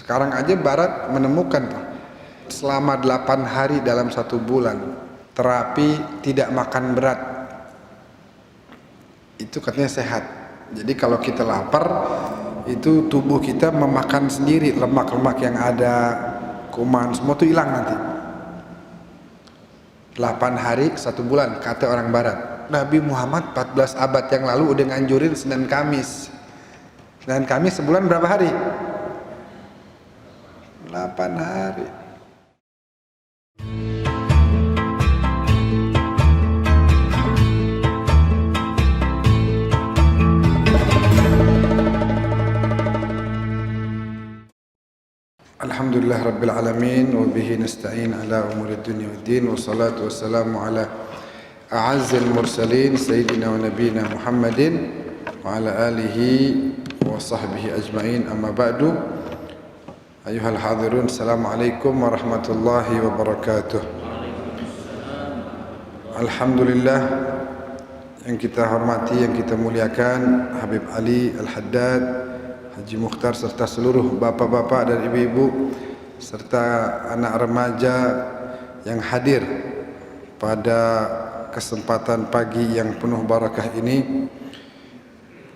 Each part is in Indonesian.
Sekarang aja Barat menemukan selama 8 hari dalam 1 bulan terapi tidak makan berat, itu katanya sehat. Jadi kalau kita lapar, itu tubuh kita memakan sendiri lemak-lemak yang ada, kuman, semua itu hilang nanti. 8 hari 1 bulan kata orang Barat. Nabi Muhammad 14 abad yang lalu udah nganjurin Senin Kamis. Senin Kamis sebulan berapa hari? 8 hari. Alhamdulillah Rabbil Alamin, wa bihi nasta'in ala umuri dunya waddin, wa salatu wassalamu ala a'azzil mursalin sayyidina wa nabiyina Muhammadin wa ala alihi wa sahbihi ajma'in, amma ba'du. Ayuhal hadirun, assalamualaikum warahmatullahi wabarakatuh. Alhamdulillah, yang kita hormati, yang kita muliakan Habib Ali Al-Haddad, Haji Mukhtar, serta seluruh bapak-bapak dan ibu-ibu serta anak remaja yang hadir pada kesempatan pagi yang penuh barakah ini.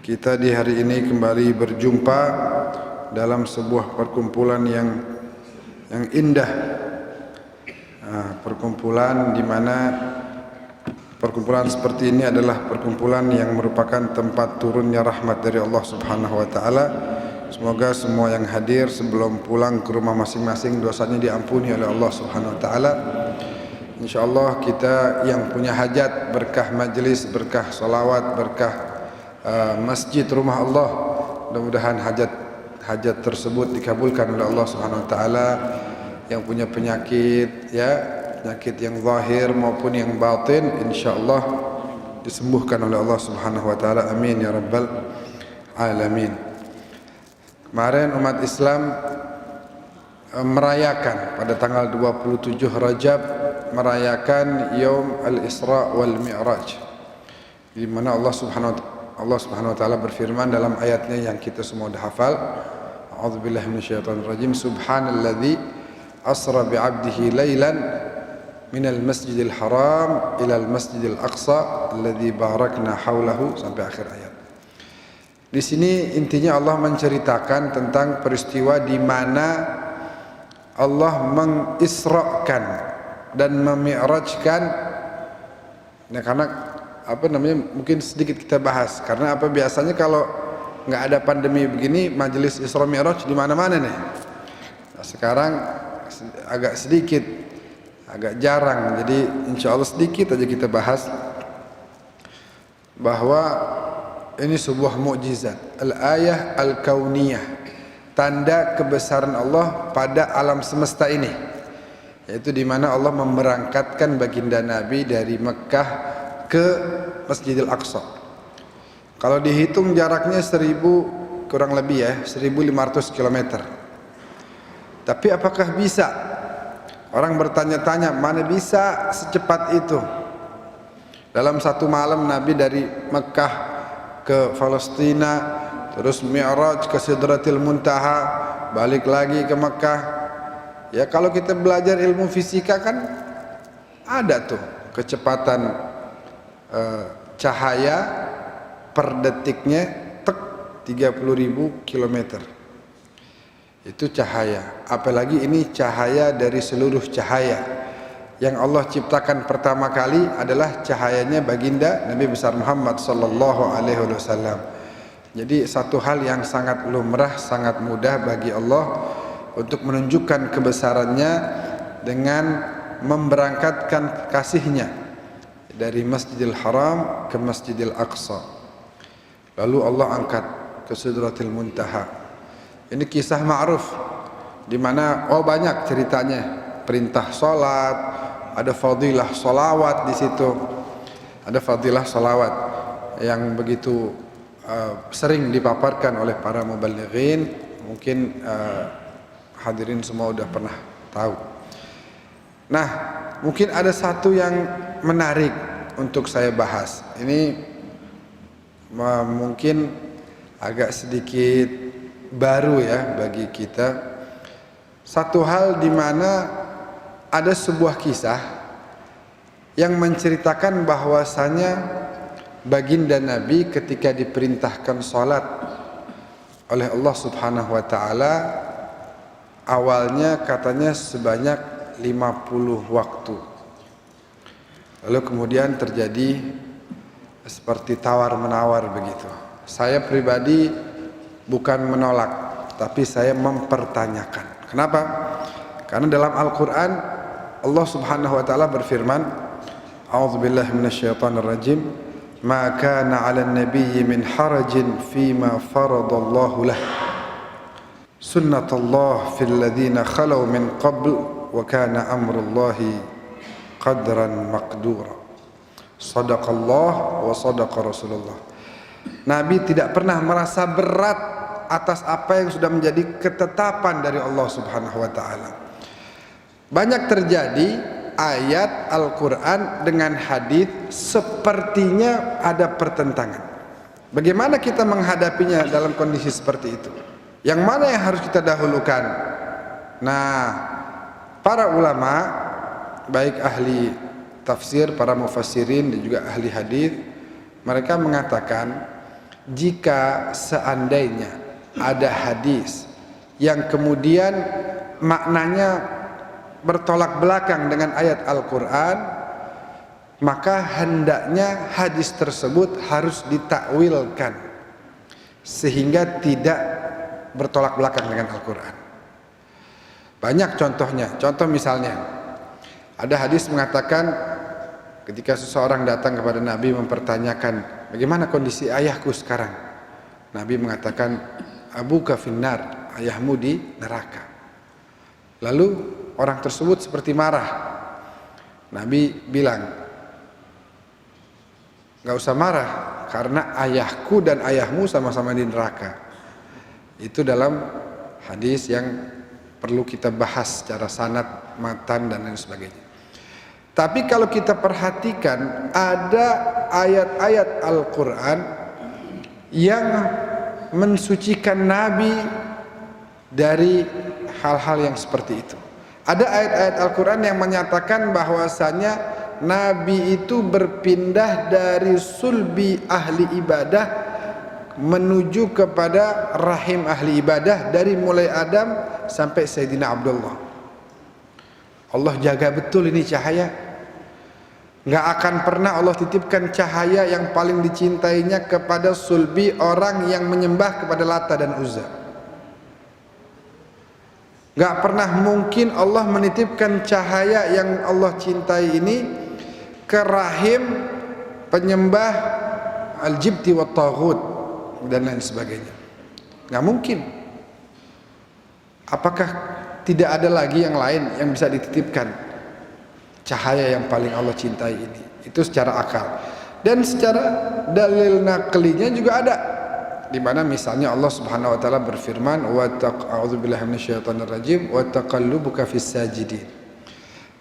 Kita di hari ini kembali berjumpa dalam sebuah perkumpulan yang indah, perkumpulan di mana perkumpulan seperti ini adalah perkumpulan yang merupakan tempat turunnya rahmat dari Allah Subhanahu wa taala. Semoga semua yang hadir sebelum pulang ke rumah masing-masing dosanya diampuni oleh Allah Subhanahu wa taala. Insyaallah kita yang punya hajat, berkah majelis, berkah salawat, berkah masjid rumah Allah, mudah-mudahan hajat tersebut dikabulkan oleh Allah Subhanahu wa taala. Yang punya penyakit, penyakit yang zahir maupun yang batin, insyaallah disembuhkan oleh Allah Subhanahu wa taala. Amin ya rabbal alamin. Kemarin umat Islam merayakan pada tanggal 27 Rajab, merayakan Yaum Al-Isra wal Mi'raj, di mana Allah Subhanahu wa taala berfirman dalam ayatnya yang kita semua dah hafal. A'udzubillahi minasyaitonir rajim. Subhanalladzi asra bi'abdihi lailan minal masjidil haram ilal masjidil aqsa alladzi barakna haulahu, sampai akhir ayat. Di sini intinya Allah menceritakan tentang peristiwa di mana Allah mengisrakan dan memi'rajkan. Nah, karena mungkin sedikit kita bahas, karena biasanya kalau nggak ada pandemi begini majelis Isra Mi'raj di mana-mana nih. Nah, sekarang agak sedikit, agak jarang, jadi insya Allah sedikit aja kita bahas bahwa ini sebuah mukjizat, al-ayah al-kauniyah, tanda kebesaran Allah pada alam semesta ini, yaitu di mana Allah memberangkatkan baginda Nabi dari Mekah ke Masjidil Aqsa. Kalau dihitung jaraknya 1000 kurang lebih 1500 km. Tapi apakah bisa? Orang bertanya-tanya, mana bisa secepat itu? Dalam 1 malam Nabi dari Mekah ke Palestina, terus Mi'raj ke Sidratil Muntaha, balik lagi ke Mekah. Ya, kalau kita belajar ilmu fisika kan ada tuh kecepatan cahaya per detiknya 30.000 km. Itu cahaya. Apalagi ini cahaya dari seluruh cahaya. Yang Allah ciptakan pertama kali adalah cahayanya baginda Nabi besar Muhammad sallallahu alaihi wasallam. Jadi satu hal yang sangat lumrah, sangat mudah bagi Allah untuk menunjukkan kebesarannya dengan memberangkatkan kasihnya dari Masjidil Haram ke Masjidil Aqsa. Lalu Allah angkat ke Sidratil Muntaha. Ini kisah ma'ruf di mana banyak ceritanya, perintah salat, ada fadilah salawat di situ. Ada fadilah salawat yang begitu sering dipaparkan oleh para mubalighin. Mungkin hadirin semua sudah pernah tahu. Nah, mungkin ada satu yang menarik untuk saya bahas. Ini mungkin agak sedikit baru bagi kita. satu hal di mana ada sebuah kisah yang menceritakan bahwasanya baginda Nabi ketika diperintahkan sholat oleh Allah Subhanahu wa taala, awalnya katanya sebanyak 50 waktu. Lalu kemudian terjadi seperti tawar-menawar begitu. Saya pribadi bukan menolak, tapi saya mempertanyakan. Kenapa? Karena dalam Al-Quran Allah Subhanahu wa taala berfirman, A'udzubillahi minasyaitonirrajim, "Ma kana 'alan nabiyyi min harajin fima faradallahu lah. Sunnatullah fil ladzina khalau min qabl wa kana amrullahi qadran maqdura." Shadaqallah wa sadaqa Rasulullah. Nabi tidak pernah merasa berat atas apa yang sudah menjadi ketetapan dari Allah Subhanahu wa taala. Banyak terjadi ayat Al-Quran dengan hadis sepertinya ada pertentangan. Bagaimana kita menghadapinya dalam kondisi seperti itu? Yang mana yang harus kita dahulukan? Nah, para ulama, baik ahli tafsir, para mufassirin dan juga ahli hadis, mereka mengatakan jika seandainya ada hadis yang kemudian maknanya bertolak belakang dengan ayat Al-Quran, maka hendaknya hadis tersebut harus ditakwilkan sehingga tidak bertolak belakang dengan Al-Quran. Banyak contohnya. Contoh misalnya, ada hadis mengatakan ketika seseorang datang kepada Nabi mempertanyakan, bagaimana kondisi ayahku sekarang? Nabi mengatakan, abuka finnar, ayahmu di neraka. Lalu orang tersebut seperti marah. Nabi bilang, gak usah marah, karena ayahku dan ayahmu sama-sama di neraka. Itu dalam hadis yang perlu kita bahas secara sanad, matan dan lain sebagainya. Tapi kalau kita perhatikan, ada ayat-ayat Al-Quran yang mensucikan Nabi dari hal-hal yang seperti itu. Ada ayat-ayat Al-Quran yang menyatakan bahwasanya Nabi itu berpindah dari sulbi ahli ibadah menuju kepada rahim ahli ibadah dari mulai Adam sampai Sayyidina Abdullah. Allah jaga betul ini cahaya. Nggak akan pernah Allah titipkan cahaya yang paling dicintainya kepada sulbi orang yang menyembah kepada Lata dan Uzza. Nggak pernah mungkin Allah menitipkan cahaya yang Allah cintai ini ke rahim penyembah al-jibti wa taghut dan lain sebagainya. Nggak mungkin. Apakah tidak ada lagi yang lain yang bisa dititipkan cahaya yang paling Allah cintai ini? Itu secara akal. Dan secara dalil naklinya juga ada, di mana misalnya Allah Subhanahu wa taala berfirman, wa a'udzubillahi minasyaitonirrajim wa taqallubuka fis sajidin.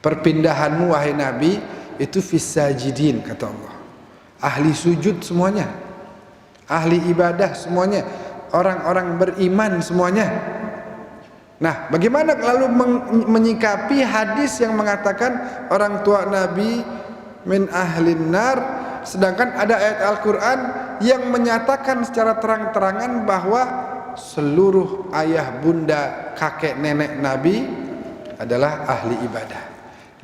Perpindahanmu wahai Nabi itu fis sajidin, kata Allah. Ahli sujud semuanya, ahli ibadah semuanya, orang-orang beriman semuanya. Nah, bagaimana lalu menyikapi hadis yang mengatakan orang tua Nabi min ahlin nar, sedangkan ada ayat Al-Quran yang menyatakan secara terang-terangan bahwa seluruh ayah bunda kakek nenek Nabi adalah ahli ibadah.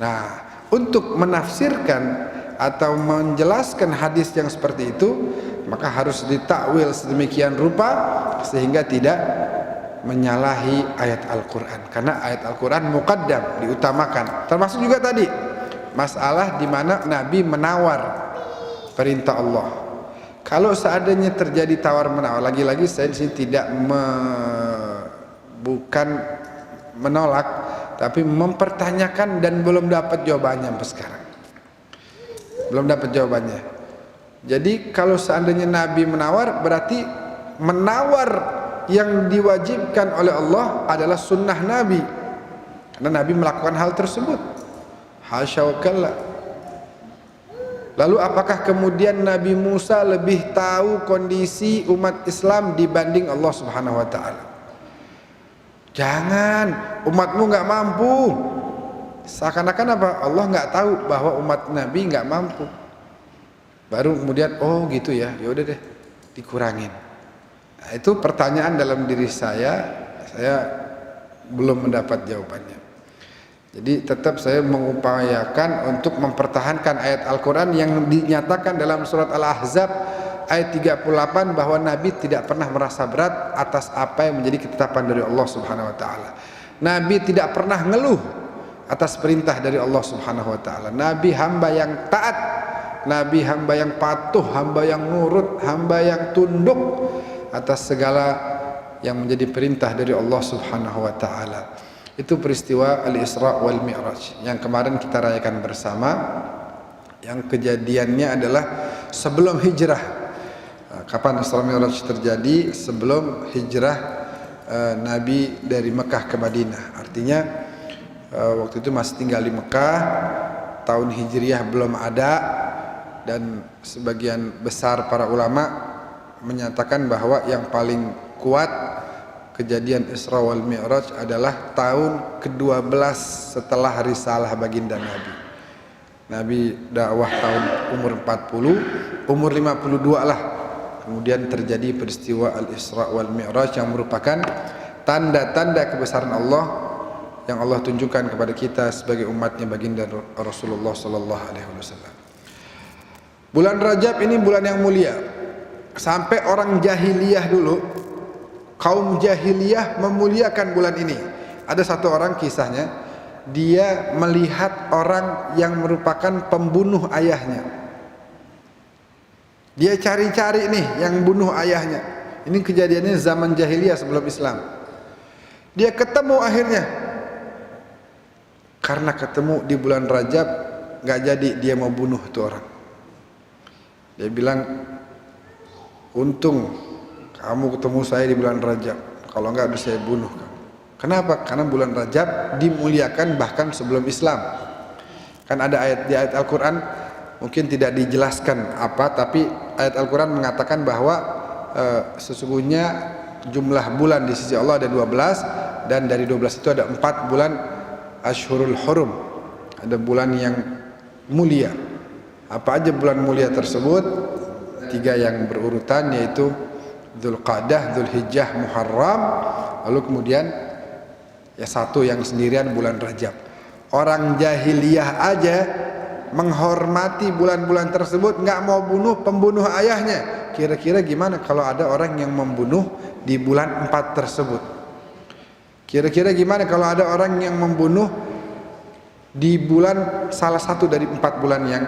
Nah, untuk menafsirkan atau menjelaskan hadis yang seperti itu, maka harus ditakwil sedemikian rupa sehingga tidak menyalahi ayat Al-Quran. Karena ayat Al-Quran muqaddam, diutamakan. Termasuk juga tadi masalah di mana Nabi menawar perintah Allah. Kalau seandainya terjadi tawar-menawar, lagi-lagi saya di sini tidak bukan menolak, tapi mempertanyakan dan belum dapat jawabannya sampai sekarang. Belum dapat jawabannya. Jadi kalau seandainya Nabi menawar, berarti menawar yang diwajibkan oleh Allah adalah sunnah Nabi, karena Nabi melakukan hal tersebut. Hasya wa kalla. Lalu apakah kemudian Nabi Musa lebih tahu kondisi umat Islam dibanding Allah Subhanahu wa taala? Jangan, umatmu nggak mampu. Seakan-akan apa? Allah nggak tahu bahwa umat Nabi nggak mampu. Baru kemudian, oh gitu ya, ya udah deh, dikurangin. Nah, itu pertanyaan dalam diri saya belum mendapat jawabannya. Jadi tetap saya mengupayakan untuk mempertahankan ayat Al-Quran yang dinyatakan dalam surat Al-Ahzab ayat 38 bahwa Nabi tidak pernah merasa berat atas apa yang menjadi ketetapan dari Allah Subhanahu wa taala. Nabi tidak pernah ngeluh atas perintah dari Allah Subhanahu wa taala. Nabi hamba yang taat, Nabi hamba yang patuh, hamba yang nurut, hamba yang tunduk atas segala yang menjadi perintah dari Allah Subhanahu wa taala. Itu peristiwa Al-Isra wal Mi'raj yang kemarin kita rayakan bersama, yang kejadiannya adalah sebelum hijrah. Kapan Isra Mi'raj terjadi? Sebelum hijrah Nabi dari Mekah ke Madinah. Artinya waktu itu masih tinggal di Mekah, tahun Hijriah belum ada, dan sebagian besar para ulama menyatakan bahwa yang paling kuat kejadian Isra wal Mi'raj adalah tahun ke-12 setelah risalah baginda Nabi. Nabi dakwah tahun umur 40, umur 52 lah kemudian terjadi peristiwa Al-Isra wal Mi'raj yang merupakan tanda-tanda kebesaran Allah yang Allah tunjukkan kepada kita sebagai umatnya baginda Rasulullah sallallahu alaihi wasallam. Bulan Rajab ini bulan yang mulia. Sampai orang jahiliyah dulu, kaum jahiliyah memuliakan bulan ini. Ada satu orang kisahnya, dia melihat orang yang merupakan pembunuh ayahnya. Dia cari-cari nih yang bunuh ayahnya. Ini kejadiannya zaman jahiliyah sebelum Islam. Dia ketemu akhirnya. Karena ketemu di bulan Rajab, gak jadi dia mau bunuh tuh orang. Dia bilang, untung kamu ketemu saya di bulan Rajab, kalau enggak bisa saya bunuh kamu. Kenapa? Karena bulan Rajab dimuliakan bahkan sebelum Islam. Kan ada ayat di ayat Al-Quran, mungkin tidak dijelaskan apa, tapi ayat Al-Quran mengatakan bahwa sesungguhnya jumlah bulan di sisi Allah ada 12, dan dari 12 itu ada 4 bulan Ashhurul Hurum, ada bulan yang mulia. Apa aja bulan mulia tersebut? 3 yang berurutan, yaitu Dzulqa'dah, Dzulhijjah, Muharram, lalu kemudian ya satu yang sendirian bulan Rajab. Orang jahiliyah aja menghormati bulan-bulan tersebut, nggak mau bunuh pembunuh ayahnya. Kira-kira gimana kalau ada orang yang membunuh di bulan 4 tersebut? Kira-kira gimana kalau ada orang yang membunuh di bulan salah satu dari 4 bulan yang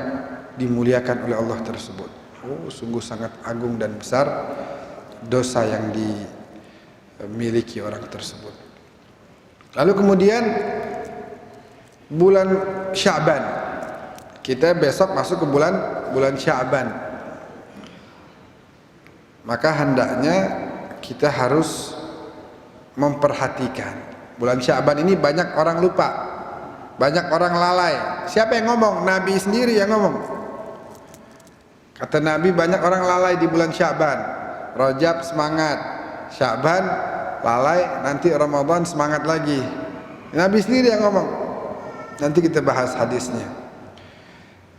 dimuliakan oleh Allah tersebut? Oh, sungguh sangat agung dan besar dosa yang dimiliki orang tersebut. Lalu kemudian bulan Sya'ban. Kita besok masuk ke bulan Sya'ban. Maka hendaknya kita harus memperhatikan. Bulan Sya'ban ini banyak orang lupa, banyak orang lalai. Siapa yang ngomong? Nabi sendiri yang ngomong. Kata Nabi, banyak orang lalai di bulan Sya'ban. Rajab semangat, Sya'ban lalai, nanti Ramadan semangat lagi. Nabi sendiri yang ngomong. Nanti kita bahas hadisnya.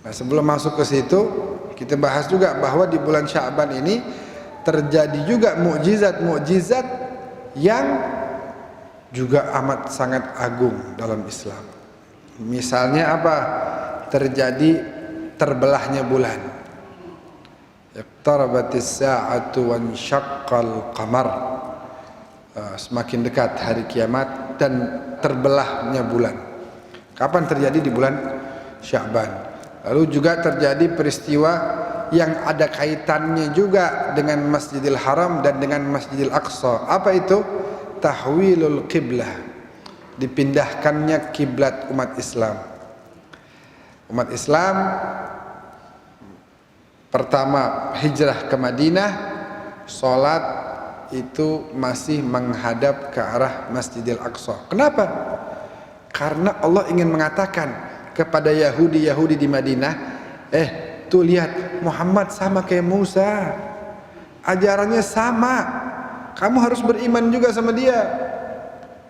Nah, sebelum masuk ke situ, kita bahas juga bahwa di bulan Sya'ban ini terjadi juga mukjizat-mukjizat yang juga amat sangat agung dalam Islam. Misalnya apa? Terjadi terbelahnya bulan. Iqtarabatis sa'atu wan syaqqal qamar. Semakin dekat hari kiamat dan terbelahnya bulan. Kapan terjadi? Di bulan Sya'ban. Lalu juga terjadi peristiwa yang ada kaitannya juga dengan Masjidil Haram dan dengan Masjidil Aqsa. Apa itu? Tahwilul qiblah. Dipindahkannya kiblat umat Islam. Umat Islam pertama hijrah ke Madinah, sholat itu masih menghadap ke arah Masjidil Aqsa. Kenapa? Karena Allah ingin mengatakan kepada Yahudi di Madinah, tuh lihat, Muhammad sama kayak Musa, ajarannya sama, kamu harus beriman juga sama dia.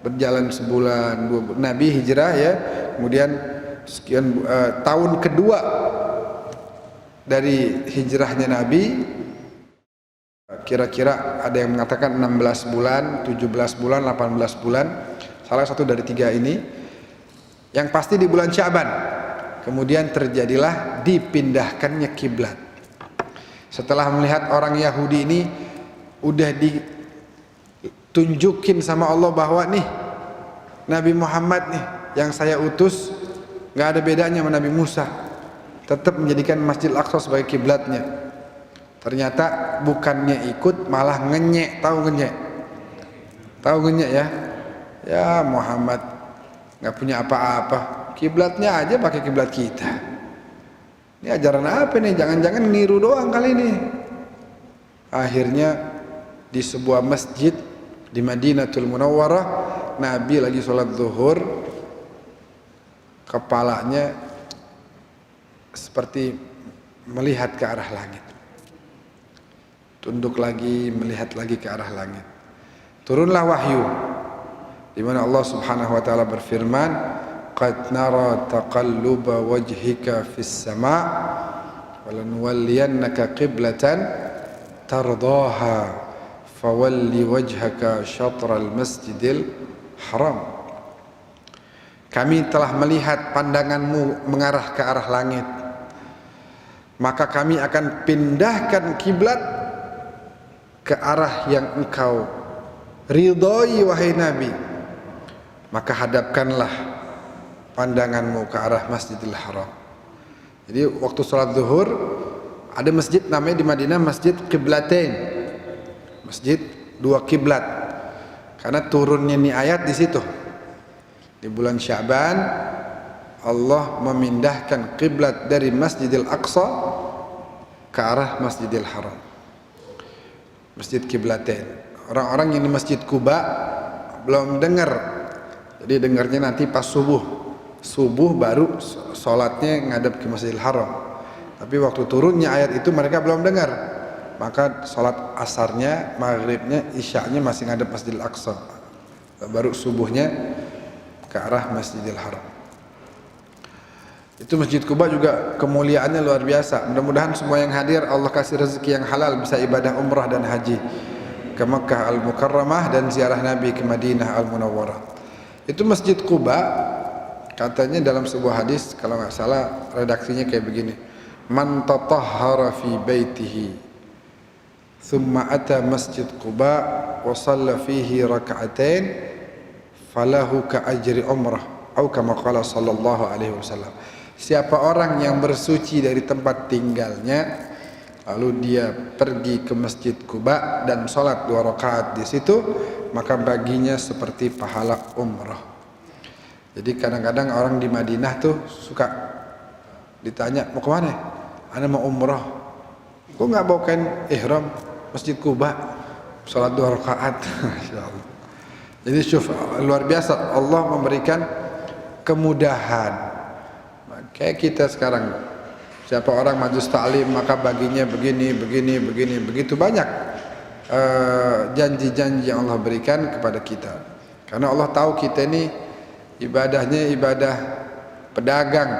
berjalan sebulan, 2 bulan. Nabi hijrah ya, kemudian sekian tahun kedua dari hijrahnya Nabi, kira-kira ada yang mengatakan 16 bulan, 17 bulan, 18 bulan, salah satu dari 3 ini. Yang pasti di bulan Sya'ban. Kemudian terjadilah dipindahkannya kiblat. Setelah melihat orang Yahudi ini udah ditunjukin sama Allah bahwa nih Nabi Muhammad nih yang saya utus nggak ada bedanya sama Nabi Musa, tetap menjadikan Masjidil Aqsa sebagai kiblatnya. Ternyata bukannya ikut, malah ngenyek. Tahu ngenyek ya? Ya Muhammad nggak punya apa-apa, kiblatnya aja pakai kiblat kita. Ini ajaran apa nih? Jangan-jangan niru doang kali ini. Akhirnya di sebuah masjid di Madinatul Munawwarah, Nabi lagi sholat zuhur, kepalanya seperti melihat ke arah langit, tunduk lagi, melihat lagi ke arah langit. Turunlah wahyu di mana Allah Subhanahu wa taala berfirman, qad nara taqalluba wajhika fis sama' walanuwalliyannaka qiblatan tardaha fawalli wajhaka syatral masjidil haram. Kami telah melihat pandanganmu mengarah ke arah langit, maka kami akan pindahkan kiblat ke arah yang engkau ridhoi wahai Nabi. Maka hadapkanlah pandanganmu ke arah Masjidil Haram. Jadi waktu sholat zuhur ada masjid namanya di Madinah Masjid Qiblatain, masjid 2 kiblat, karena turunnya nih ayat di situ. Di bulan Sya'ban Allah memindahkan kiblat dari Masjidil Aqsa ke arah Masjidil Haram, Masjid Qiblatain. Orang-orang yang di Masjid Kuba belum dengar, jadi dengarnya nanti pas subuh baru sholatnya ngadep ke Masjidil Haram. Tapi waktu turunnya ayat itu mereka belum dengar, maka sholat asarnya, maghribnya, isya'nya masih ngadep Masjidil Aqsa, baru subuhnya ke arah Masjidil Haram. Itu Masjid Kuba juga kemuliaannya luar biasa. Mudah-mudahan semua yang hadir Allah kasih rezeki yang halal, bisa ibadah umrah dan haji ke Makkah Al-Mukarramah dan ziarah Nabi ke Madinah Al-Munawwarah. Itu Masjid Kuba, katanya dalam sebuah hadis, kalau nggak salah redaksinya kayak begini, man tatahhara fi baitihi thumma ata Masjid Kuba wa shalla fihi raka'atain falahu ka ajri umrah atau kama qala sallallahu alaihi wasallam. Siapa orang yang bersuci dari tempat tinggalnya lalu dia pergi ke Masjid Kuba dan sholat 2 rakaat di situ, maka baginya seperti pahala umrah. Jadi kadang-kadang orang di Madinah tuh suka ditanya, mau kemana? Ana mau umrah. Kok nggak bawa kain ihram Masjid Kuba, sholat 2 rakaat? Masya Allah. Jadi luar biasa Allah memberikan kemudahan. Kayak kita sekarang, siapa orang majlis ta'lim maka baginya begini, begitu banyak janji-janji yang Allah berikan kepada kita. Karena Allah tahu kita ini ibadahnya ibadah pedagang,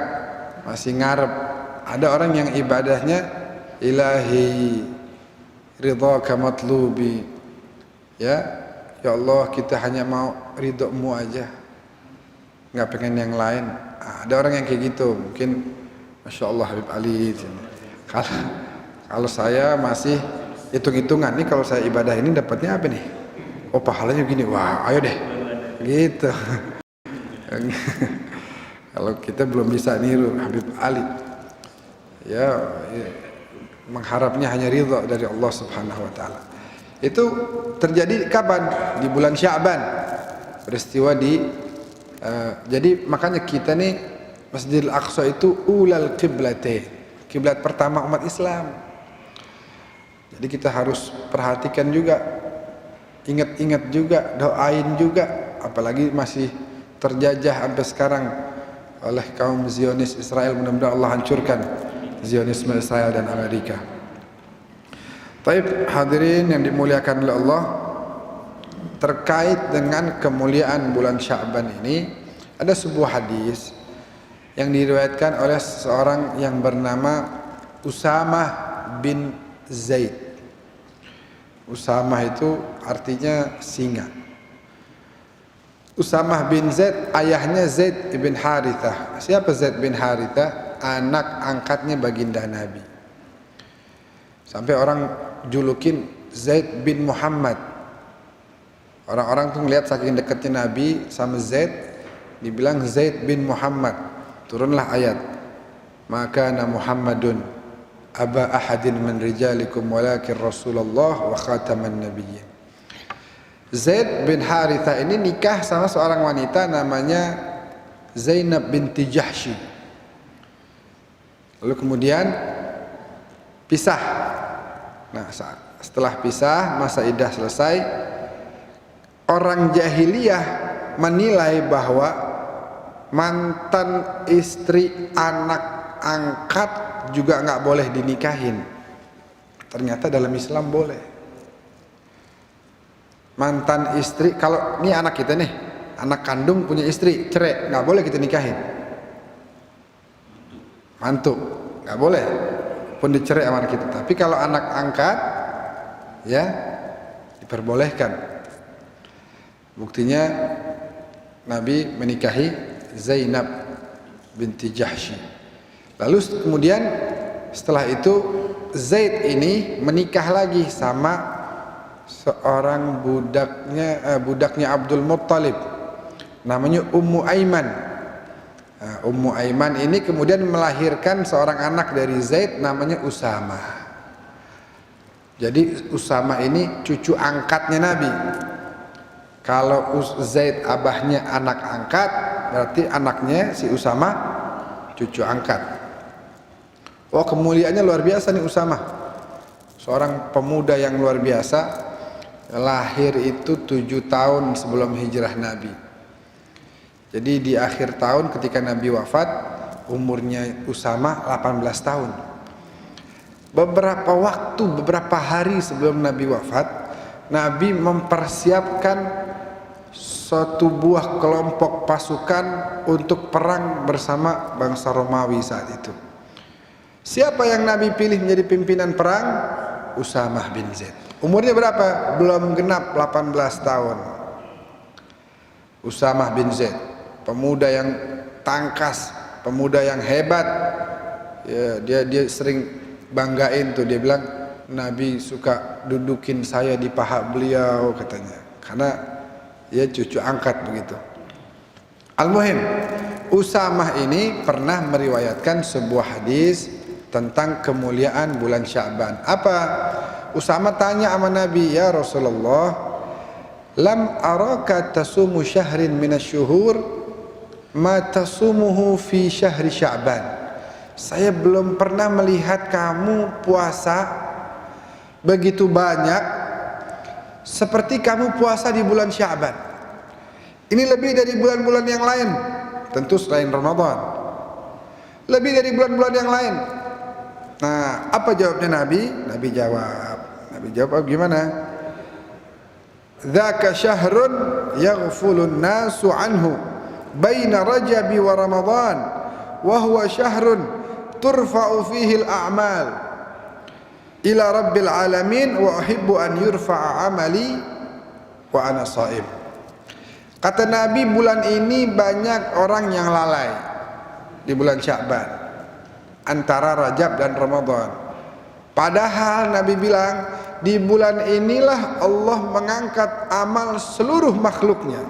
masih ngarep. Ada orang yang ibadahnya ilahi ridhaka matlubi, ya Allah kita hanya mau ridhomu aja, nggak pengen yang lain. Ada orang yang kayak gitu, mungkin Masya Allah Habib Ali. Kalau saya masih hitung-hitungan nih, kalau saya ibadah ini dapatnya apa nih? Oh pahalanya begini, wah ayo deh, gitu. Kalau kita belum bisa niru Habib Ali, ya mengharapnya hanya ridho dari Allah Subhanahu Wa Taala. Itu terjadi kapan? Di bulan Sya'ban. Peristiwa jadi makanya kita nih Masjidil Aqsa itu ulal qiblatain, kiblat pertama umat Islam. Jadi kita harus perhatikan juga, ingat-ingat juga, doain juga, apalagi masih terjajah sampai sekarang oleh kaum Zionis Israel. Mudah-mudahan Allah hancurkan Zionisme Israel dan Amerika. Taib hadirin yang dimuliakan oleh Allah, terkait dengan kemuliaan bulan Sya'ban ini, ada sebuah hadis yang diriwayatkan oleh seorang yang bernama Usamah bin Zaid. Usamah itu artinya singa. Usamah bin Zaid, ayahnya Zaid bin Harithah. Siapa Zaid bin Harithah? Anak angkatnya baginda Nabi. Sampai orang julukin Zaid bin Muhammad. Orang-orang tuh ngelihat saking dekatnya Nabi sama Zaid, dibilang Zaid bin Muhammad. Turunlah ayat, maka na Muhammadun aba ahadin min rijalikum walakin Rasulullah wa khataman nabiyyin. Zaid bin Harithah ini nikah sama seorang wanita namanya Zainab binti Jahsy. Lalu kemudian pisah. Nah, setelah pisah, masa iddah selesai, orang jahiliyah menilai bahwa mantan istri anak angkat juga nggak boleh dinikahin. Ternyata dalam Islam boleh. Mantan istri, kalau ini anak kita nih, anak kandung punya istri, cerai, nggak boleh kita nikahin. Mantu, nggak boleh, pun dicerai sama kita. Tapi kalau anak angkat, ya diperbolehkan. Buktinya Nabi menikahi Zainab binti Jahsy. Lalu kemudian setelah itu Zaid ini menikah lagi sama seorang budaknya Abdul Muttalib, namanya Ummu Aiman. Nah, Ummu Aiman ini kemudian melahirkan seorang anak dari Zaid namanya Usamah. Jadi Usamah ini cucu angkatnya Nabi. Kalau Zaid abahnya anak angkat, berarti anaknya si Usamah cucu angkat. Oh, kemuliaannya luar biasa nih Usamah. Seorang pemuda yang luar biasa. Lahir itu 7 tahun sebelum hijrah Nabi. Jadi di akhir tahun ketika Nabi wafat, umurnya Usamah 18 tahun. Beberapa hari sebelum Nabi wafat, Nabi mempersiapkan suatu buah kelompok pasukan untuk perang bersama bangsa Romawi saat itu. Siapa yang Nabi pilih menjadi pimpinan perang? Usamah bin Zaid. Umurnya berapa? Belum genap 18 tahun. Usamah bin Zaid, pemuda yang tangkas, pemuda yang hebat. Ya, dia sering banggain tuh, dia bilang Nabi suka dudukin saya di paha beliau katanya. Karena ya cucu angkat begitu. Al-muhim, Usamah ini pernah meriwayatkan sebuah hadis tentang kemuliaan bulan Sya'ban. Apa? Usamah tanya sama Nabi, ya Rasulullah, lam araka tasumu syahrin minasyuhur ma tasumuhu fi syahri Sya'ban. Saya belum pernah melihat kamu puasa begitu banyak seperti kamu puasa di bulan Sya'ban. Ini lebih dari bulan-bulan yang lain, tentu selain Ramadan. Lebih dari bulan-bulan yang lain. Nah, apa jawabnya Nabi? Nabi jawab gimana? Dzaka syahrun yaghfulun nasu anhu baina Rajabi wa Ramadan wa huwa syahrun turfa'u fihi al-a'mal ila rabbil alamin wa uhibbu an yurfa'a amali wa ana sha'im. Kata Nabi, bulan ini banyak orang yang lalai di bulan Sya'ban antara Rajab dan Ramadan. Padahal Nabi bilang di bulan inilah Allah mengangkat amal seluruh makhluknya.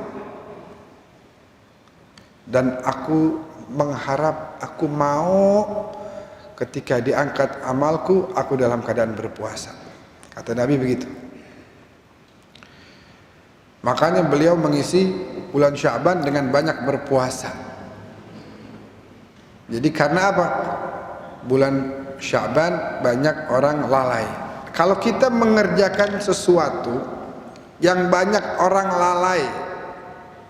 Dan aku mengharap, aku mau ketika diangkat amalku, aku dalam keadaan berpuasa. Kata Nabi begitu. Makanya beliau mengisi bulan Sya'ban dengan banyak berpuasa. Jadi karena apa? Bulan Sya'ban banyak orang lalai. Kalau kita mengerjakan sesuatu yang banyak orang lalai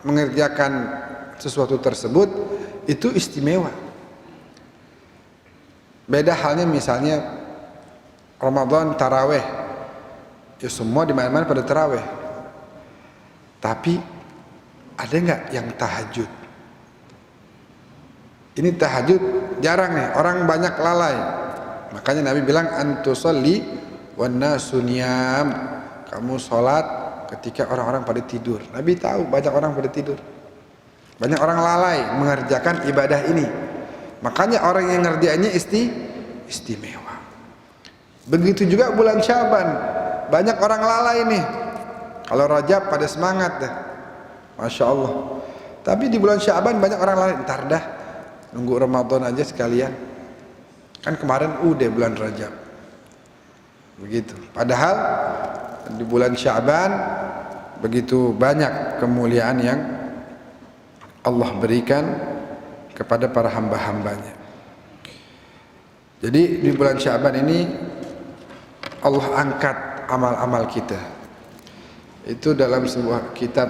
mengerjakan sesuatu tersebut, itu istimewa. Beda halnya misalnya Ramadan taraweh, ya semua di mana-mana pada taraweh. Tapi ada nggak yang tahajud? Ini tahajud jarang nih, orang banyak lalai. Makanya Nabi bilang antusolli wan nasu niyam. Kamu sholat ketika orang-orang pada tidur. Nabi tahu banyak orang pada tidur. Banyak orang lalai mengerjakan ibadah ini. Makanya orang yang ngerjainnya istimewa. Begitu juga bulan Syaban. Banyak orang lalai nih. Kalau Rajab pada semangat dah. Masya Allah. Tapi di bulan Syaban banyak orang lalai. Ntar dah, nunggu Ramadan aja sekalian. Kan kemarin udah bulan Rajab. Begitu. Padahal di bulan Syaban begitu banyak kemuliaan yang Allah berikan kepada para hamba-hambanya. Jadi di bulan Syaban ini Allah angkat amal-amal kita. Itu dalam sebuah kitab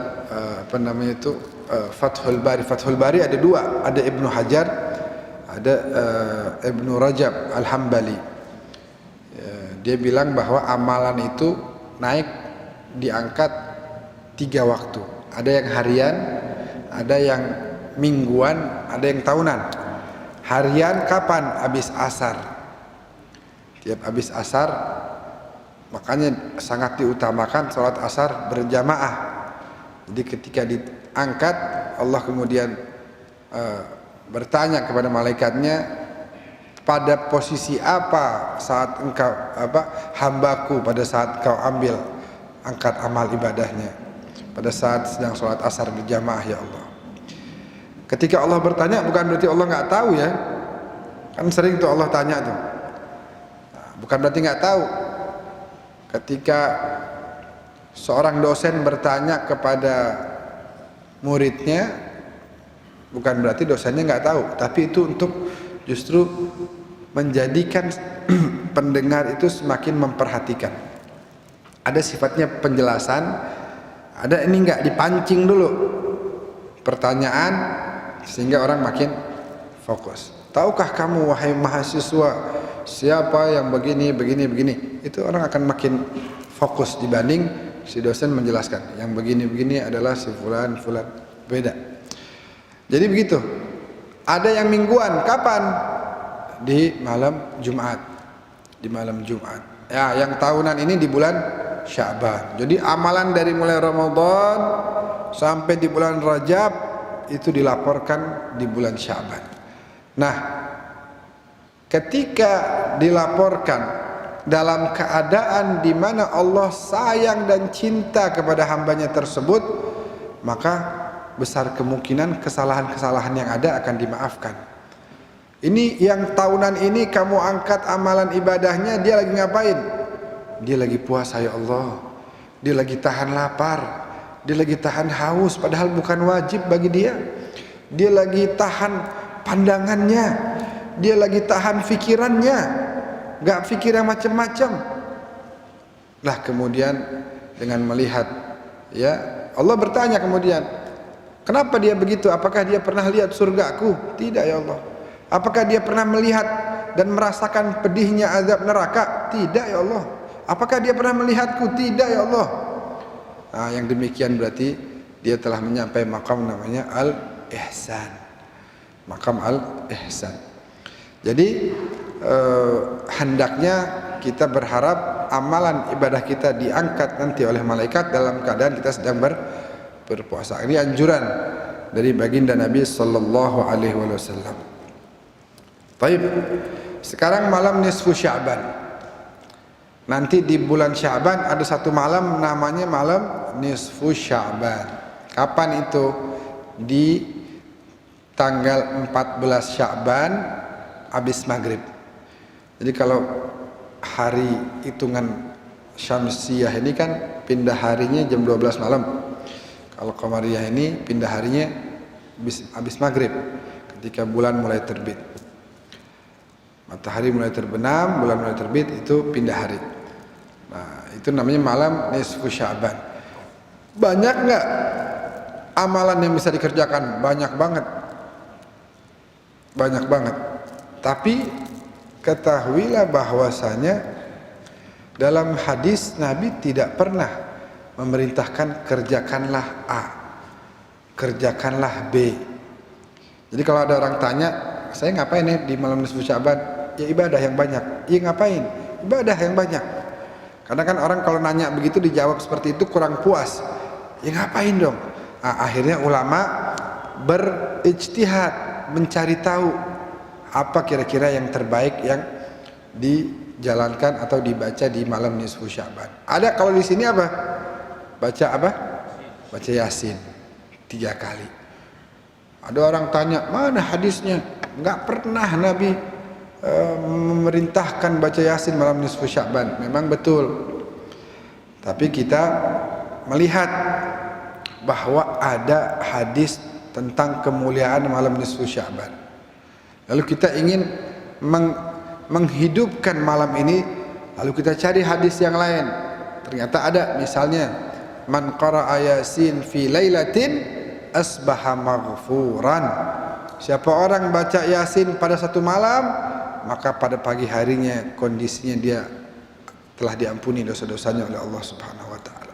Fathul Bari. Fathul Bari ada dua, ada Ibnu Hajar, ada Ibnu Rajab Al-Hambali. Dia bilang bahwa amalan itu naik diangkat 3 waktu. Ada yang harian, ada yang mingguan, ada yang tahunan. Harian kapan? Habis asar. Tiap habis asar, makanya sangat diutamakan sholat asar berjamaah. Jadi ketika diangkat, Allah kemudian bertanya kepada malaikatnya, pada posisi apa saat engkau hambaku pada saat kau ambil angkat amal ibadahnya pada saat sedang sholat asar berjamaah ya Allah. Ketika Allah bertanya bukan berarti Allah nggak tahu ya, kan sering tuh Allah tanya tuh. Bukan berarti nggak tahu. Ketika seorang dosen bertanya kepada muridnya, bukan berarti dosennya nggak tahu, tapi itu untuk justru menjadikan pendengar itu semakin memperhatikan. Ada sifatnya penjelasan, ada ini nggak dipancing dulu pertanyaan sehingga orang makin fokus. Tahukah kamu wahai mahasiswa siapa yang begini begini begini? Itu orang akan makin fokus dibanding si dosen menjelaskan yang begini begini adalah si fulan fulan. Beda. Jadi begitu. Ada yang mingguan, kapan? Di malam Jumat. Di malam Jumat. Ya, yang tahunan ini di bulan Sya'ban. Jadi amalan dari mulai Ramadan sampai di bulan Rajab itu dilaporkan di bulan Sya'ban. Nah, ketika dilaporkan dalam keadaan di mana Allah sayang dan cinta kepada hambanya tersebut, maka besar kemungkinan kesalahan-kesalahan yang ada akan dimaafkan. Ini yang tahunan ini kamu angkat amalan ibadahnya, dia lagi ngapain? Dia lagi puasa ya Allah. Dia lagi tahan lapar. Dia lagi tahan haus padahal bukan wajib bagi dia. Dia lagi tahan pandangannya. Dia lagi tahan pikirannya. Gak pikir yang macam-macam. Lah kemudian dengan melihat ya Allah bertanya kemudian, kenapa dia begitu? Apakah dia pernah lihat surgaku? Tidak ya Allah. Apakah dia pernah melihat dan merasakan pedihnya azab neraka? Tidak ya Allah. Apakah dia pernah melihatku? Tidak ya Allah. Nah, yang demikian berarti dia telah menyampai makam namanya al-ihsan. Makam al-ihsan. Jadi hendaknya kita berharap amalan ibadah kita diangkat nanti oleh malaikat dalam keadaan kita sedang berpuasa. Ini anjuran dari baginda Nabi sallallahu alaihi wasallam. Baik. Sekarang malam nisfu Sya'ban. Nanti di bulan Sya'ban ada satu malam namanya malam nisfu Sya'ban. Kapan itu? Di tanggal 14 Sya'ban habis maghrib. Jadi kalau hari hitungan Syamsiyah ini kan pindah harinya jam 12 malam. Kalau Qamariyah ini pindah harinya habis maghrib, ketika bulan mulai terbit. Matahari mulai terbenam, bulan mulai terbit, itu pindah hari. Nah, itu namanya malam nisfu Sya'ban. Banyak nggak amalan yang bisa dikerjakan? Banyak banget. Banyak banget. Tapi ketahuilah bahwasanya dalam hadis Nabi tidak pernah memerintahkan kerjakanlah A, kerjakanlah B. Jadi kalau ada orang tanya, saya ngapain nih di malam nisfu Sya'ban? Ya ibadah yang banyak. Ya ngapain? Ibadah yang banyak. Karena kan orang kalau nanya begitu dijawab seperti itu kurang puas. Ya ngapain dong? Nah, akhirnya ulama berijtihad, mencari tahu apa kira-kira yang terbaik yang dijalankan atau dibaca di malam nisfu Sya'ban. Ada kalau di sini apa? Baca apa? Baca Yasin 3 kali. Ada orang tanya, mana hadisnya? Enggak pernah Nabi memerintahkan baca Yasin malam nisfu Sya'ban. Memang betul. Tapi kita melihat bahwa ada hadis tentang kemuliaan malam nisfu Sya'ban. Lalu kita ingin menghidupkan malam ini, lalu kita cari hadis yang lain. Ternyata ada, misalnya man qara'a Yasin fi lailatin asbaha maghfuran. Siapa orang baca Yasin pada satu malam, maka pada pagi harinya kondisinya dia telah diampuni dosa-dosanya oleh Allah Subhanahu wa taala.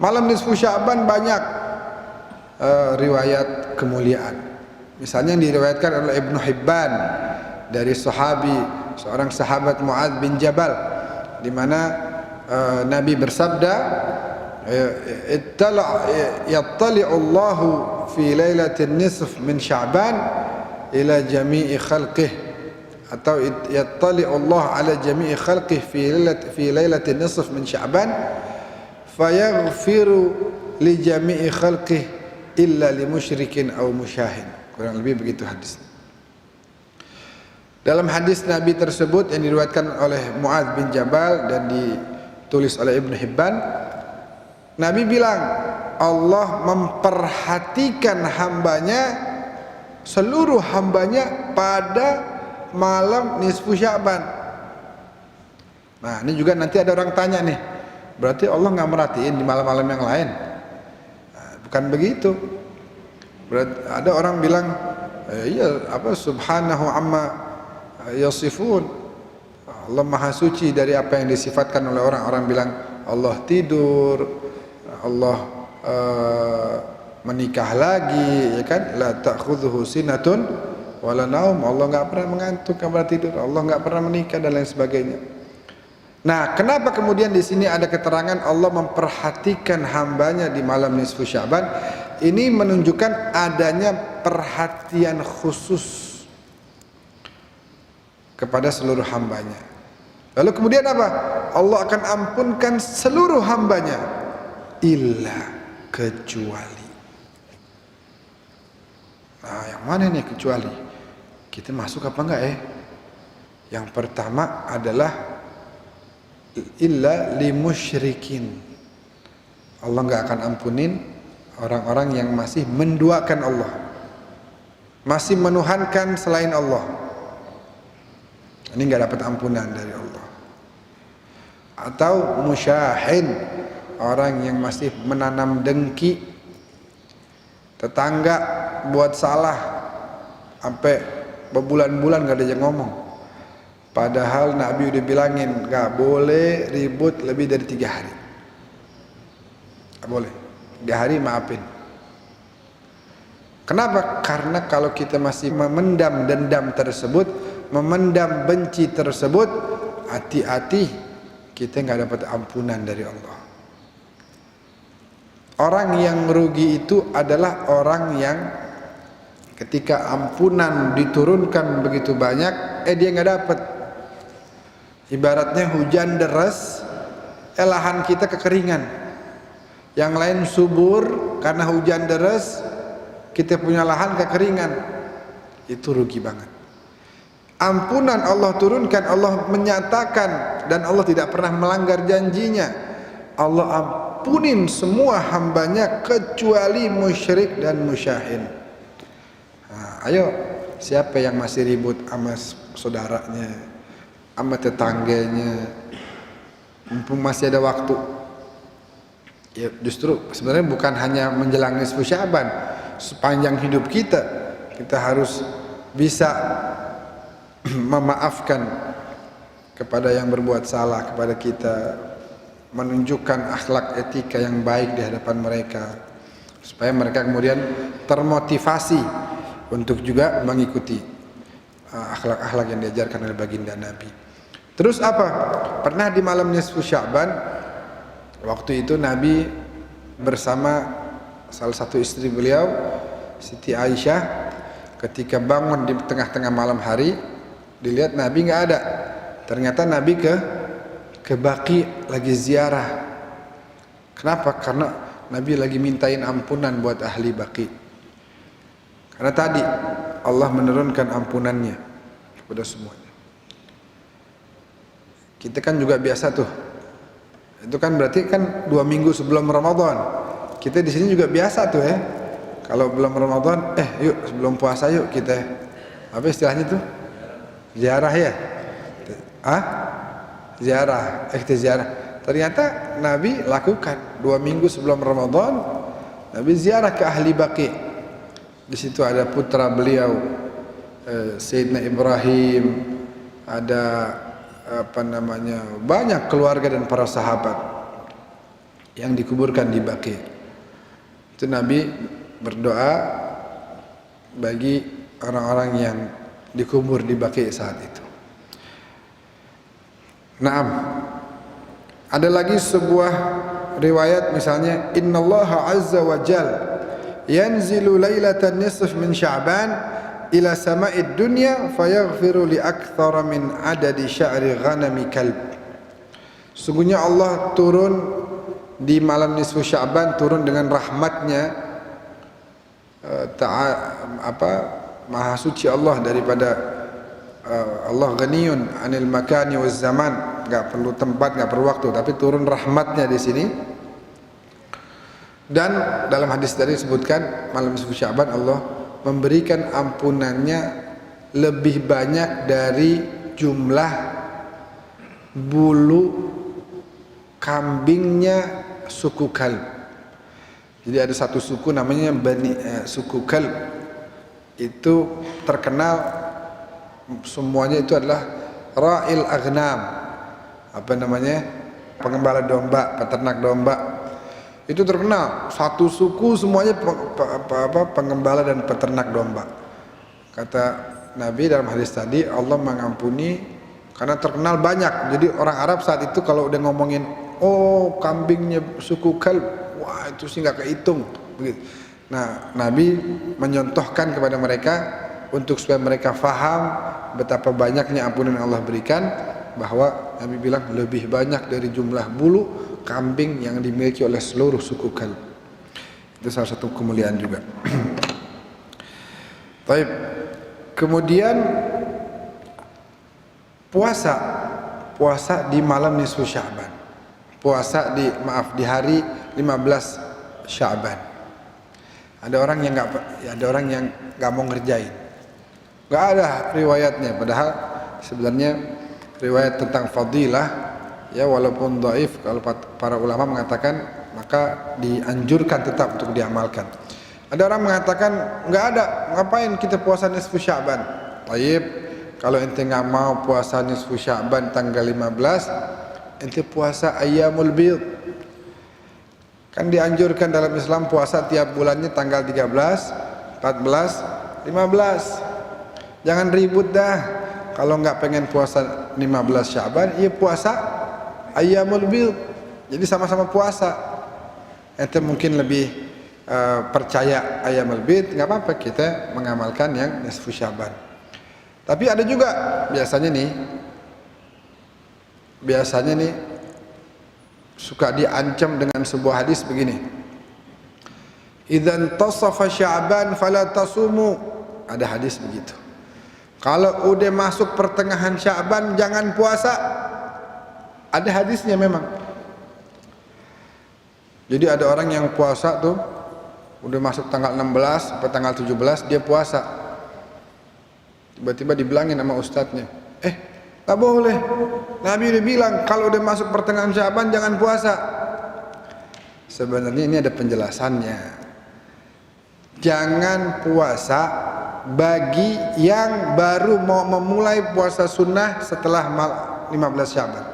Malam nisfu Sya'ban banyak riwayat kemuliaan. Misalnya yang diriwayatkan oleh Ibnu Hibban dari seorang sahabat Mu'adz bin Jabal, di mana Nabi bersabda, yattali'u Allahu fi lailatin nisf min Sya'ban ila jami'i khalqihi, atau yattali'u Allah ala jami'i khalqihi fi lailatin nisf min Sya'ban fayaghfiru li jami'i khalqihi illa li musyrikin aw musyahin. Kurang lebih begitu hadis. Dalam hadis Nabi tersebut yang diriwayatkan oleh Mu'adz bin Jabal dan ditulis oleh Ibnu Hibban, Nabi bilang Allah memperhatikan hambanya, seluruh hambanya pada malam nisfu Sya'ban. Nah ini juga nanti ada orang tanya nih, berarti Allah nggak merhatiin di malam-malam yang lain? Nah, bukan begitu. Berarti ada orang bilang, iya apa subhanahu amma yasifun, Allah maha suci dari apa yang disifatkan oleh orang-orang bilang Allah tidur, Allah menikah lagi, ya kan? La ta'khudhuhu sinatun wala naum, Allah enggak pernah mengantuk, enggak pernah tidur, Allah enggak pernah menikah dan lain sebagainya. Nah, kenapa kemudian di sini ada keterangan Allah memperhatikan hambanya di malam nisfu Sya'ban? Ini menunjukkan adanya perhatian khusus kepada seluruh hambanya. Lalu kemudian apa? Allah akan ampunkan seluruh hambanya, illa, kecuali. Nah, yang mana nih kecuali? Kita masuk apa enggak ya? Yang pertama adalah illa limusyrikin. Allah enggak akan ampunin orang-orang yang masih menduakan Allah, masih menuhankan selain Allah. Ini enggak dapat ampunan dari Allah. Atau musyahin, orang yang masih menanam dengki, tetangga buat salah sampai berbulan-bulan gak ada yang ngomong, padahal Nabi udah bilangin gak boleh ribut lebih dari 3 hari. Gak boleh 3 hari maafin. Kenapa? Karena kalau kita masih memendam dendam tersebut, memendam benci tersebut, hati-hati kita gak dapat ampunan dari Allah. Orang yang merugi itu adalah orang yang ketika ampunan diturunkan begitu banyak, dia nggak dapat. Ibaratnya hujan deras, lahan kita kekeringan. Yang lain subur karena hujan deras, kita punya lahan kekeringan. Itu rugi banget. Ampunan Allah turunkan, Allah menyatakan, dan Allah tidak pernah melanggar janjinya. Allah ampunin semua hambanya kecuali musyrik dan musyahin. Nah, ayo, siapa yang masih ribut sama saudaranya, sama tetangganya, mumpung masih ada waktu? Ya justru sebenarnya bukan hanya menjelang nisfu Sya'ban, sepanjang hidup kita harus bisa memaafkan kepada yang berbuat salah kepada kita, menunjukkan akhlak etika yang baik di hadapan mereka, supaya mereka kemudian termotivasi untuk juga mengikuti akhlak-akhlak yang diajarkan oleh baginda Nabi. Terus apa? Pernah di malam nisfu Sya'ban, waktu itu Nabi bersama salah satu istri beliau, Siti Aisyah, ketika bangun di tengah-tengah malam hari, dilihat Nabi nggak ada. Ternyata Nabi ke Baqi lagi ziarah. Kenapa? Karena Nabi lagi mintain ampunan buat ahli Baqi. Karena tadi Allah menurunkan ampunannya kepada semuanya. Kita kan juga biasa tuh. Itu kan berarti kan 2 minggu sebelum Ramadan. Kita di sini juga biasa tuh ya. Kalau belum Ramadan, yuk sebelum puasa yuk kita, apa istilahnya tuh? Ziarah ya? Ziarah. Ternyata Nabi lakukan 2 minggu sebelum Ramadan, Nabi ziarah ke ahli Baqi. Di situ ada putra beliau, Sayyidina Ibrahim, ada banyak keluarga dan para sahabat yang dikuburkan di Baqi. Itu Nabi berdoa bagi orang-orang yang dikubur di Baqi saat itu. Naam. Ada lagi sebuah riwayat misalnya, innallaha azza wa jal yanzilu lailatan nisf min Sya'ban ila sama'id dunya fayaghfiru li aktsara min adadi sya'ri ghanami kalb. Sungguhnya Allah turun di malam nisfu Sya'ban, turun dengan rahmatnya, maha suci Allah daripada Allah ghaniyun anil makani waz zaman, enggak perlu tempat, enggak perlu waktu, tapi turun rahmatnya di sini. Dan dalam hadis tadi disebutkan malam nisfu Sya'ban Allah memberikan ampunannya lebih banyak dari jumlah bulu kambingnya suku Kalb. Jadi ada satu suku namanya suku Kalb. Itu terkenal, semuanya itu adalah ra'il aghnam, pengembala domba, peternak domba. Itu terkenal, satu suku semuanya pengembala dan peternak domba. Kata Nabi dalam hadis tadi, Allah mengampuni karena terkenal banyak. Jadi orang Arab saat itu kalau udah ngomongin, oh kambingnya suku Kalb, wah itu sih nggak kehitung begitu. Nah, Nabi menyontohkan kepada mereka untuk supaya mereka faham betapa banyaknya ampunan yang Allah berikan, bahwa Nabi bilang lebih banyak dari jumlah bulu kambing yang dimiliki oleh seluruh suku Kalb. Itu salah satu kemuliaan juga. Baik. Kemudian puasa di malam nisfu Sya'ban. Puasa di hari 15 Sya'ban. Ada orang yang enggak mau ngerjain. Enggak ada riwayatnya, padahal sebenarnya riwayat tentang fadilah ya walaupun dhaif, kalau para ulama mengatakan maka dianjurkan tetap untuk diamalkan. Ada orang mengatakan enggak ada, ngapain kita puasa nisfu Sya'ban? Baik, kalau ente enggak mau puasa nisfu Sya'ban tanggal 15, ente puasa ayyamul bid. Kan dianjurkan dalam Islam puasa tiap bulannya tanggal 13, 14, 15. Jangan ribut dah. Kalau enggak pengen puasa 15 Sya'ban, ya puasa ayyamul bid. Jadi sama-sama puasa. Ente mungkin lebih percaya ayyamul bid, enggak apa-apa kita mengamalkan yang nisfu Sya'ban. Tapi ada juga biasanya nih suka diancam dengan sebuah hadis begini. Idzan tasafa Sya'ban fala tasumu. Ada hadis begitu. Kalau udah masuk pertengahan Sya'ban jangan puasa. Ada hadisnya memang. Jadi ada orang yang puasa tuh udah masuk tanggal 16 atau tanggal 17 dia puasa. Tiba-tiba dibilangin sama ustadznya, tak boleh. Nabi udah bilang kalau udah masuk pertengahan Sya'ban jangan puasa. Sebenarnya ini ada penjelasannya. Jangan puasa bagi yang baru mau memulai puasa sunnah setelah 15 Sya'ban.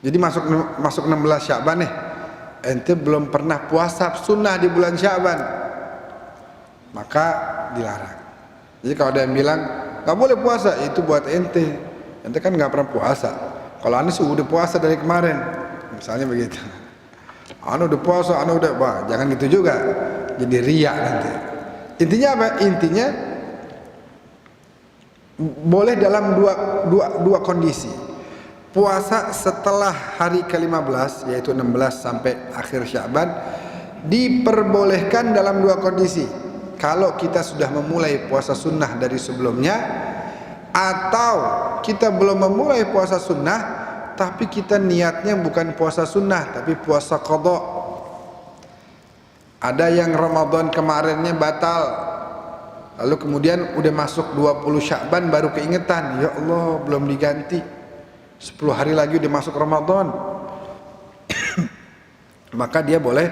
Jadi masuk 16 Sya'ban nih, ente belum pernah puasa sunnah di bulan Sya'ban, maka dilarang. Jadi kalau ada yang bilang nggak boleh puasa, itu buat ente kan nggak pernah puasa. Kalau ane sudah puasa dari kemarin, misalnya begitu, ane udah puasa, ane udah, wah jangan gitu juga, jadi riya nanti. Intinya apa? Intinya boleh dalam dua kondisi. Puasa setelah hari ke-15, yaitu 16 sampai akhir Sya'ban, diperbolehkan dalam dua kondisi. Kalau kita sudah memulai puasa sunnah dari sebelumnya, atau kita belum memulai puasa sunnah tapi kita niatnya bukan puasa sunnah tapi puasa qadha. Ada yang Ramadan kemarinnya batal, lalu kemudian udah masuk 20 Sya'ban baru keingetan, ya Allah belum diganti, 10 hari lagi udah masuk Ramadan. Maka dia boleh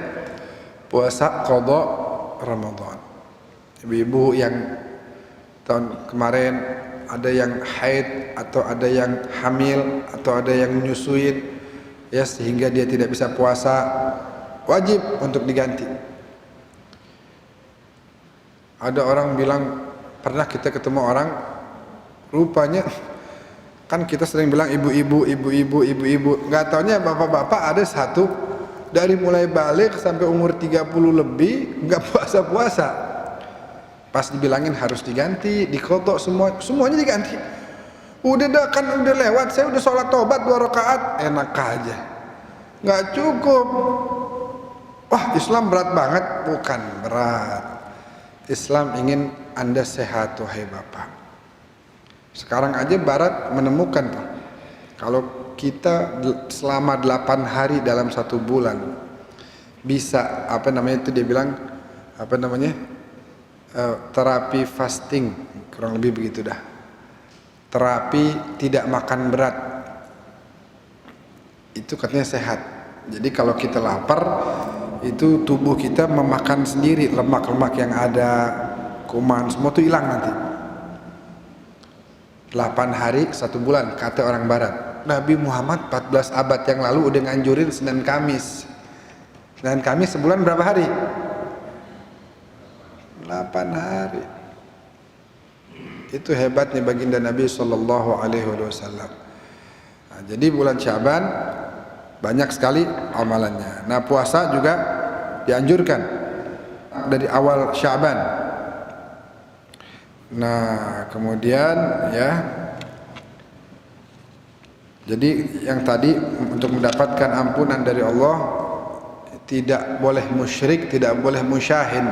puasa qadha Ramadan. Ibu-ibu yang tahun kemarin ada yang haid atau ada yang hamil atau ada yang nyusuin, ya, sehingga dia tidak bisa puasa, wajib untuk diganti. Ada orang bilang, pernah kita ketemu orang, rupanya kan kita sering bilang ibu-ibu, nggak taunya bapak-bapak ada satu dari mulai balik sampai umur 30 lebih nggak puasa-puasa. Pas dibilangin harus diganti, dikotok semuanya diganti. Udah dah, kan udah lewat, saya udah sholat tobat 2 rakaat, enak aja. Nggak cukup. Wah, Islam berat banget. Bukan berat. Islam ingin Anda sehat, wahai bapak. Sekarang aja Barat menemukan, kalau kita selama 8 hari dalam 1 bulan bisa, itu dia bilang, terapi fasting, kurang lebih begitu dah. Terapi tidak makan berat, itu katanya sehat. Jadi kalau kita lapar, itu tubuh kita memakan sendiri lemak-lemak yang ada, kuman, semua itu hilang nanti. 8 hari 1 bulan kata orang Barat. Nabi Muhammad 14 abad yang lalu udah nganjurin Senin Kamis. Senin Kamis sebulan berapa hari? 8 hari. Itu hebatnya baginda Nabi Sallallahu Alaihi Wasallam. Nah, jadi bulan Sya'ban banyak sekali amalannya. Nah, puasa juga dianjurkan dari awal Sya'ban. Nah, kemudian ya, jadi yang tadi untuk mendapatkan ampunan dari Allah tidak boleh musyrik, tidak boleh musyahin.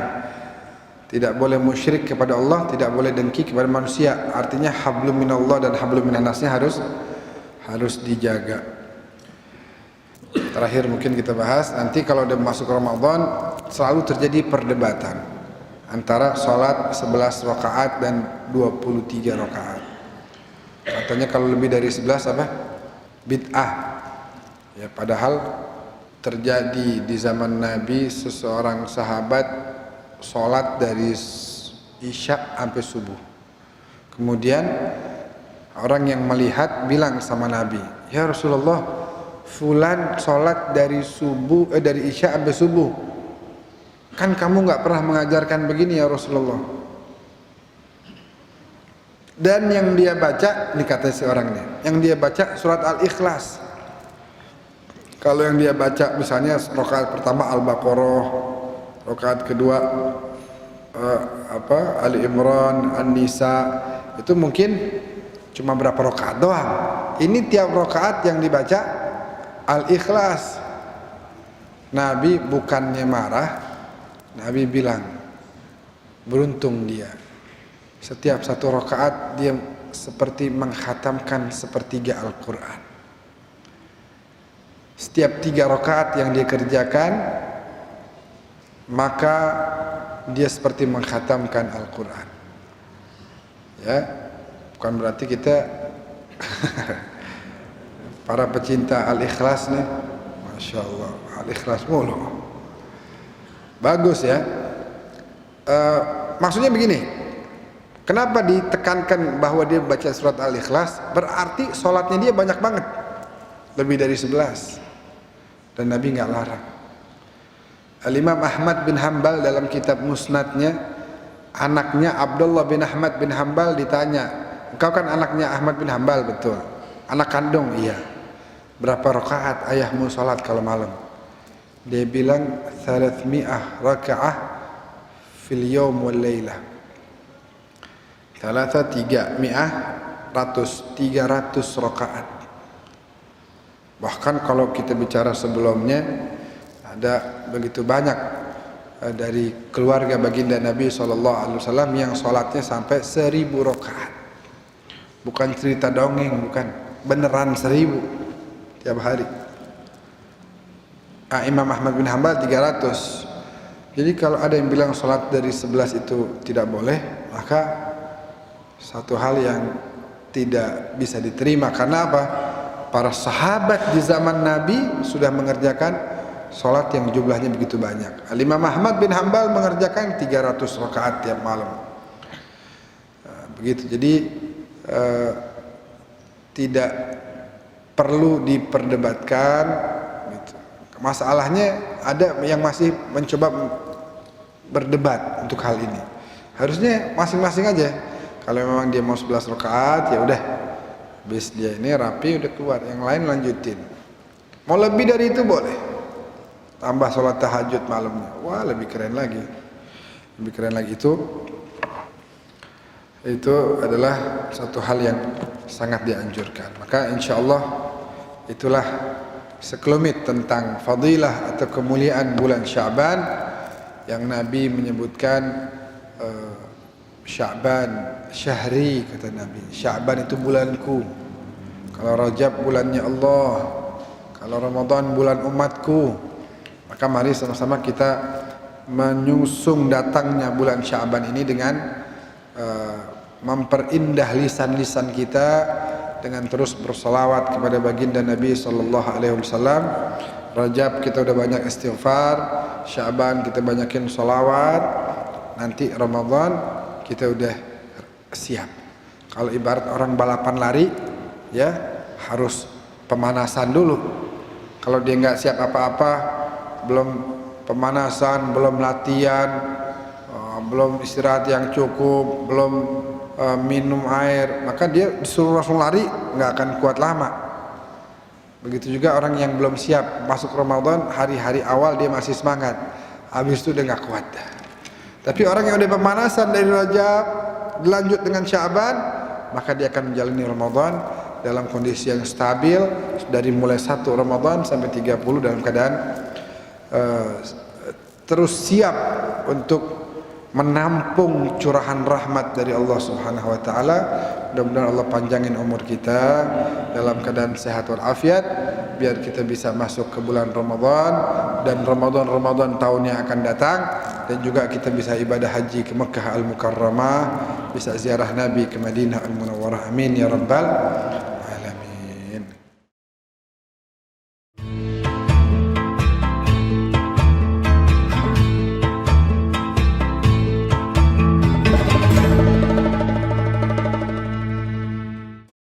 Tidak boleh musyrik kepada Allah, tidak boleh dengki kepada manusia. Artinya hablum minallah dan hablum minannasnya harus dijaga. Terakhir mungkin kita bahas, nanti kalau udah masuk Ramadan selalu terjadi perdebatan antara sholat 11 rakaat dan 23 rakaat. Katanya kalau lebih dari 11 apa? Bid'ah. Ya, padahal terjadi di zaman Nabi seseorang sahabat sholat dari Isya sampai subuh. Kemudian orang yang melihat bilang sama Nabi, ya Rasulullah, fulan sholat dari Isya sampai subuh. Kan kamu nggak pernah mengajarkan begini ya Rasulullah. Dan yang dia baca, ini kata si orang ini, yang dia baca surat Al-Ikhlas. Kalau yang dia baca misalnya rakaat pertama Al-Baqarah, rakaat kedua Ali Imran, An-Nisa, itu mungkin cuma berapa rakaat doang. Ini tiap rakaat yang dibaca Al-Ikhlas. Nabi bukannya marah, Nabi bilang beruntung dia. Setiap 1 rakaat dia seperti menghatamkan sepertiga Al-Quran. Setiap 3 rakaat yang dia kerjakan, maka dia seperti menghatamkan Al-Quran. Ya, bukan berarti kita para pecinta Al-Ikhlas nih, Masya Allah, Al-Ikhlas mulu. Bagus ya. Maksudnya begini, kenapa ditekankan bahwa dia baca surat Al-Ikhlas? Berarti sholatnya dia banyak banget. lebih dari 11, dan Nabi nggak larang. Al-Imam Ahmad bin Hanbal dalam kitab Musnadnya, anaknya Abdullah bin Ahmad bin Hanbal ditanya, engkau kan anaknya Ahmad bin Hanbal, betul? Anak kandung, iya. Berapa rakaat ayahmu sholat kalau malam? Dia bilang 300 rakaah fil yawm wal laylah. 300 rakaat. Bahkan kalau kita bicara sebelumnya, ada begitu banyak dari keluarga baginda Nabi SAW yang sholatnya sampai 1000 rakaat. Bukan cerita dongeng, bukan, beneran 1000 tiap hari. Imam Ahmad bin Hanbal 300. Jadi kalau ada yang bilang sholat dari 11 itu tidak boleh, maka satu hal yang tidak bisa diterima. Karena apa? Para sahabat di zaman Nabi sudah mengerjakan sholat yang jumlahnya begitu banyak. Imam Ahmad bin Hanbal mengerjakan 300 rakaat tiap malam. Begitu. Jadi tidak perlu diperdebatkan gitu. Masalahnya ada yang masih mencoba berdebat untuk hal ini. Harusnya masing-masing aja. Kalau memang dia mau 11 rakaat, ya udah, habis dia ini rapi udah keluar, yang lain lanjutin. Mau lebih dari itu boleh, tambah sholat tahajud malamnya, wah lebih keren lagi. Lebih keren lagi. Itu adalah satu hal yang sangat dianjurkan. Maka insya Allah itulah sekelumit tentang fadilah atau kemuliaan bulan Sya'ban, yang Nabi menyebutkan Sya'ban syahri, kata Nabi. Sya'ban itu bulanku. Kalau Rajab bulannya Allah, kalau Ramadan bulan umatku. Maka mari sama-sama kita menyusung datangnya bulan Sya'ban ini dengan memperindah lisan-lisan kita dengan terus bersolawat kepada baginda Nabi SAW. Rajab kita udah banyak istighfar, Sya'ban kita banyakin solawat, nanti Ramadan kita udah siap. Kalau ibarat orang balapan lari, ya harus pemanasan dulu. Kalau dia nggak siap apa-apa, belum pemanasan, belum latihan, belum istirahat yang cukup, belum minum air, maka dia disuruh langsung lari, nggak akan kuat lama. Begitu juga orang yang belum siap masuk Ramadan, hari-hari awal dia masih semangat, habis itu udah nggak kuat. Tapi orang yang udah pemanasan dari Rajab, dilanjut dengan Sya'ban, maka dia akan menjalani Ramadan dalam kondisi yang stabil dari mulai 1 Ramadan sampai 30 dalam keadaan terus siap untuk menampung curahan rahmat dari Allah Subhanahu wa taala. Mudah-mudahan Allah panjangin umur kita dalam keadaan sehat walafiat, biar kita bisa masuk ke bulan Ramadan dan Ramadan tahun yang akan datang, dan juga kita bisa ibadah haji ke Mekah Al-Mukarramah, bisa ziarah Nabi ke Madinah Al-Munawwarah. Amin ya rabbal